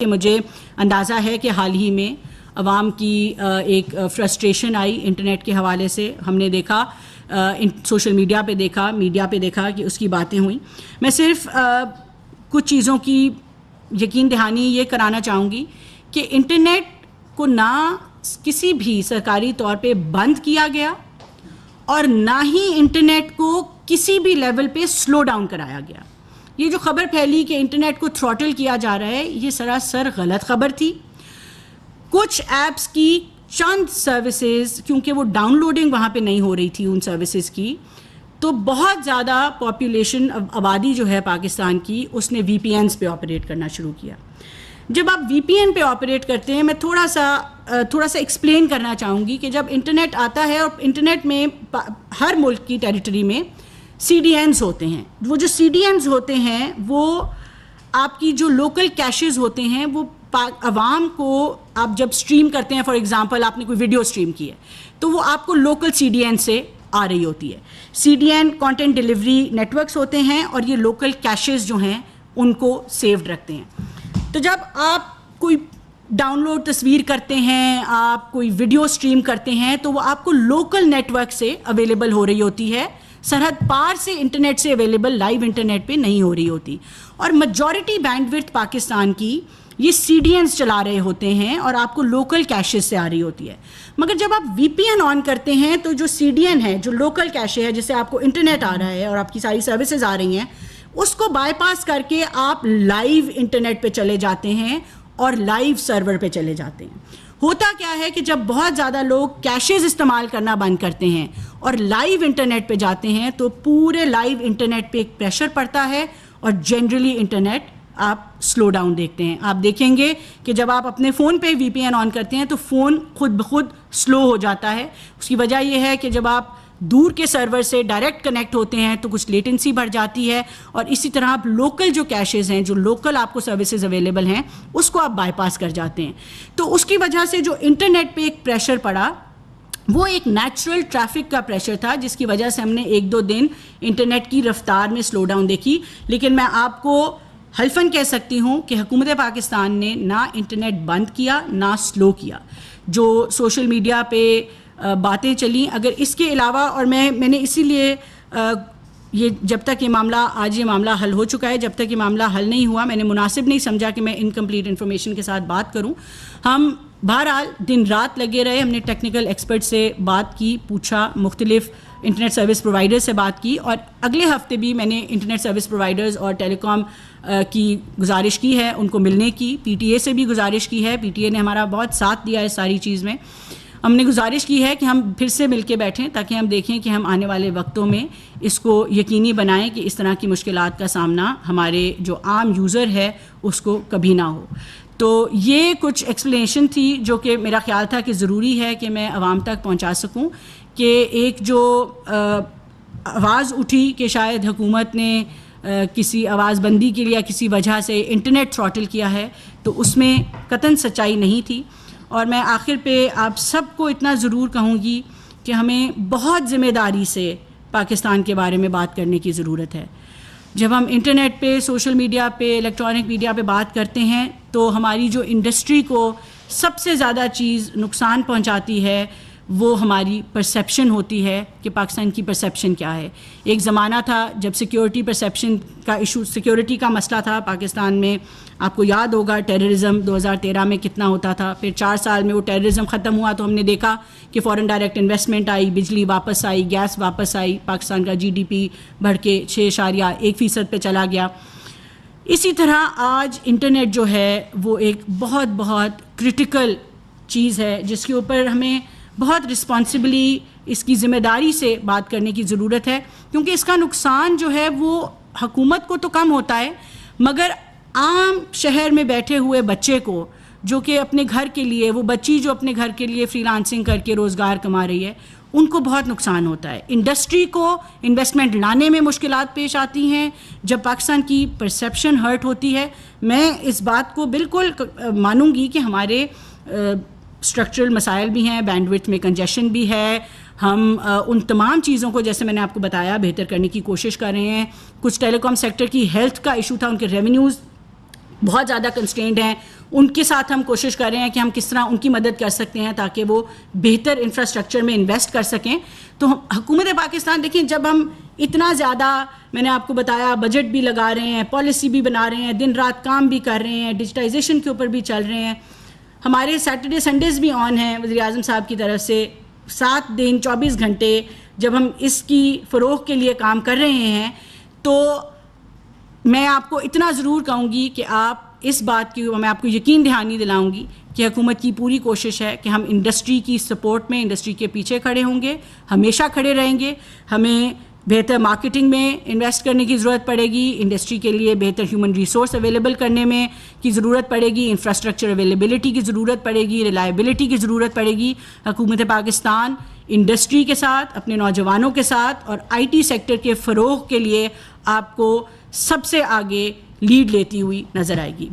کہ مجھے اندازہ ہے کہ حال ہی میں عوام کی ایک فرسٹریشن آئی انٹرنیٹ کے حوالے سے. ہم نے دیکھا سوشل میڈیا پہ دیکھا کہ اس کی باتیں ہوئیں. میں صرف کچھ چیزوں کی یقین دہانی یہ کرانا چاہوں گی کہ انٹرنیٹ کو نہ کسی بھی سرکاری طور پہ بند کیا گیا اور نہ ہی انٹرنیٹ کو کسی بھی لیول پہ سلو ڈاؤن کرایا گیا. یہ جو خبر پھیلی کہ انٹرنیٹ کو تھروٹل کیا جا رہا ہے، یہ سراسر غلط خبر تھی. کچھ ایپس کی چند سروسز، کیونکہ وہ ڈاؤن لوڈنگ وہاں پہ نہیں ہو رہی تھی ان سروسز کی، تو بہت زیادہ پاپولیشن آبادی جو ہے پاکستان کی، اس نے وی پی اینز پہ آپریٹ کرنا شروع کیا. جب آپ وی پی این پہ آپریٹ کرتے ہیں، میں تھوڑا سا ایکسپلین کرنا چاہوں گی کہ جب انٹرنیٹ آتا ہے اور انٹرنیٹ میں ہر ملک کی ٹیریٹری میں سی ڈی اینز ہوتے ہیں. وہ جو سی ڈی اینز ہوتے ہیں وہ آپ کی جو لوکل کیشز ہوتے ہیں، وہ عوام کو آپ جب اسٹریم کرتے ہیں، فار ایگزامپل آپ نے کوئی ویڈیو اسٹریم کی ہے تو وہ آپ کو لوکل سی ڈی این سے آ رہی ہوتی ہے. C D N content delivery network ہوتے ہیں اور یہ لوکل کیشز جو ہیں ان کو سیوڈ رکھتے ہیں. تو جب آپ کوئی ڈاؤن لوڈ تصویر کرتے ہیں، آپ کوئی ویڈیو اسٹریم کرتے ہیں، تو وہ آپ کو لوکل نیٹ ورک سے اویلیبل ہو رہی ہوتی ہے، سرحد پار سے انٹرنیٹ سے اویلیبل لائیو انٹرنیٹ پہ نہیں ہو رہی ہوتی. اور میجورٹی بینڈ وڈتھ پاکستان کی یہ سی ڈی اینز چلا رہے ہوتے ہیں اور آپ کو لوکل کیشز سے آ رہی ہوتی ہے. مگر جب آپ وی پی این آن کرتے ہیں تو جو سی ڈی این ہے، جو لوکل کیشے ہے، جس سے آپ کو انٹرنیٹ آ رہا ہے اور آپ کی ساری سروسز آ رہی ہیں، اس کو بائی پاس کر کے آپ لائیو انٹرنیٹ پہ چلے جاتے ہیں اور لائیو سرور پہ چلے جاتے ہیں. ہوتا کیا ہے کہ جب بہت زیادہ لوگ کیشز استعمال کرنا بند کرتے ہیں اور لائیو انٹرنیٹ پہ جاتے ہیں تو پورے لائیو انٹرنیٹ پہ ایک پریشر پڑتا ہے اور جنرلی انٹرنیٹ آپ سلو ڈاؤن دیکھتے ہیں. آپ دیکھیں گے کہ جب آپ اپنے فون پہ وی پی این آن کرتے ہیں تو فون خود بخود سلو ہو جاتا ہے. اس کی وجہ یہ ہے کہ جب آپ دور کے سرور سے ڈائریکٹ کنیکٹ ہوتے ہیں تو کچھ لیٹنسی بڑھ جاتی ہے، اور اسی طرح آپ لوکل جو کیشز ہیں، جو لوکل آپ کو سروسز اویلیبل ہیں، اس کو آپ بائی پاس کر جاتے ہیں. تو اس کی وجہ سے جو انٹرنیٹ پہ ایک پریشر پڑا، وہ ایک نیچرل ٹریفک کا پریشر تھا، جس کی وجہ سے ہم نے ایک دو دن انٹرنیٹ کی رفتار میں سلو ڈاؤن دیکھی. لیکن میں آپ کو حلفاً کہہ سکتی ہوں کہ حکومت پاکستان نے نہ انٹرنیٹ بند کیا نہ سلو کیا. جو سوشل میڈیا پہ باتیں چلیں، اگر اس کے علاوہ، اور میں نے اسی لیے یہ جب تک یہ معاملہ حل ہو چکا ہے، جب تک یہ معاملہ حل نہیں ہوا، میں نے مناسب نہیں سمجھا کہ میں انکمپلیٹ انفارمیشن کے ساتھ بات کروں. ہم بہرحال دن رات لگے رہے، ہم نے ٹیکنیکل ایکسپرٹ سے بات کی، پوچھا، مختلف انٹرنیٹ سروس پرووائڈر سے بات کی، اور اگلے ہفتے بھی میں نے انٹرنیٹ سروس پرووائڈرز اور ٹیلی کام کی گزارش کی ہے ان کو ملنے کی. پی ٹی اے سے بھی گزارش کی ہے، پی ٹی اے نے ہمارا بہت ساتھ دیا ہے ساری چیز میں. ہم نے گزارش کی ہے کہ ہم پھر سے مل کے بیٹھیں تاکہ ہم دیکھیں کہ ہم آنے والے وقتوں میں اس کو یقینی بنائیں کہ اس طرح کی مشکلات کا سامنا ہمارے جو عام یوزر ہے اس کو کبھی نہ ہو. تو یہ کچھ ایکسپلینیشن تھی جو کہ میرا خیال تھا کہ ضروری ہے کہ میں عوام تک پہنچا سکوں، کہ ایک جو آواز اٹھی کہ شاید حکومت نے کسی آواز بندی کے لیے یا کسی وجہ سے انٹرنیٹ تھروٹل کیا ہے، تو اس میں قطعاً سچائی نہیں تھی. اور میں آخر پہ آپ سب کو اتنا ضرور کہوں گی کہ ہمیں بہت ذمہ داری سے پاکستان کے بارے میں بات کرنے کی ضرورت ہے. جب ہم انٹرنیٹ پہ، سوشل میڈیا پہ، الیکٹرانک میڈیا پہ بات کرتے ہیں تو ہماری جو انڈسٹری کو سب سے زیادہ چیز نقصان پہنچاتی ہے وہ ہماری پرسیپشن ہوتی ہے کہ پاکستان کی پرسیپشن کیا ہے. ایک زمانہ تھا جب سیکیورٹی پرسیپشن کا ایشو، سیکیورٹی کا مسئلہ تھا پاکستان میں. آپ کو یاد ہوگا ٹیررزم 2013 میں کتنا ہوتا تھا. پھر 4 سال میں وہ ٹیررزم ختم ہوا تو ہم نے دیکھا کہ فورن ڈائریکٹ انویسٹمنٹ آئی، بجلی واپس آئی، گیس واپس آئی، پاکستان کا جی ڈی پی بڑھ کے 6.1% پہ چلا گیا. اسی طرح آج انٹرنیٹ جو ہے وہ ایک بہت بہت کرٹیکل چیز ہے جس کے اوپر ہمیں بہت رسپانسبلی، اس کی ذمہ داری سے بات کرنے کی ضرورت ہے، کیونکہ اس کا نقصان جو ہے وہ حکومت کو تو کم ہوتا ہے، مگر عام شہر میں بیٹھے ہوئے بچے کو، جو کہ اپنے گھر کے لیے، وہ بچی جو اپنے گھر کے لیے فری لانسنگ کر کے روزگار کما رہی ہے، ان کو بہت نقصان ہوتا ہے. انڈسٹری کو انویسٹمنٹ لانے میں مشکلات پیش آتی ہیں جب پاکستان کی پرسیپشن ہرٹ ہوتی ہے. میں اس بات کو بالکل مانوں گی کہ ہمارے اسٹرکچرل مسائل بھی ہیں، بینڈ وڈتھ میں کنجیشن بھی ہے. ہم ان تمام چیزوں کو، جیسے میں نے آپ کو بتایا، بہتر کرنے کی کوشش کر رہے ہیں. کچھ ٹیلی کام سیکٹر کی ہیلتھ کا ایشو تھا، ان کے ریونیوز بہت زیادہ کنسٹرینڈ ہیں. ان کے ساتھ ہم کوشش کر رہے ہیں کہ ہم کس طرح ان کی مدد کر سکتے ہیں تاکہ وہ بہتر انفراسٹرکچر میں انویسٹ کر سکیں. تو حکومت پاکستان دیکھیں, جب ہم اتنا زیادہ, میں نے آپ کو بتایا, بجٹ بھی لگا رہے ہیں, پالیسی بھی بنا رہے ہیں, دن رات کام بھی کر رہے ہیں, ڈیجیٹائزیشن کے اوپر بھی چل رہے ہیں, ہمارے سیٹرڈے سنڈیز بھی آن ہیں وزیر اعظم صاحب کی طرف سے, 7 دن 24 گھنٹے جب ہم اس کی فروغ کے لیے کام کر رہے ہیں, تو میں آپ کو اتنا ضرور کہوں گی کہ آپ اس بات کی, میں آپ کو یقین دہانی دلاؤں گی کہ حکومت کی پوری کوشش ہے کہ ہم انڈسٹری کی سپورٹ میں, انڈسٹری کے پیچھے کھڑے ہوں گے, ہمیشہ کھڑے رہیں گے. ہمیں بہتر مارکیٹنگ میں انویسٹ کرنے کی ضرورت پڑے گی, انڈسٹری کے لیے بہتر ہیومن ریسورس اویلیبل کرنے میں کی ضرورت پڑے گی, انفراسٹرکچر اویلیبلٹی کی ضرورت پڑے گی, ریلائبلٹی کی ضرورت پڑے گی. حکومت پاکستان انڈسٹری کے ساتھ, اپنے نوجوانوں کے ساتھ اور آئی ٹی سیکٹر کے فروغ کے لیے آپ کو سب سے آگے لیڈ لیتی ہوئی نظر آئے گی.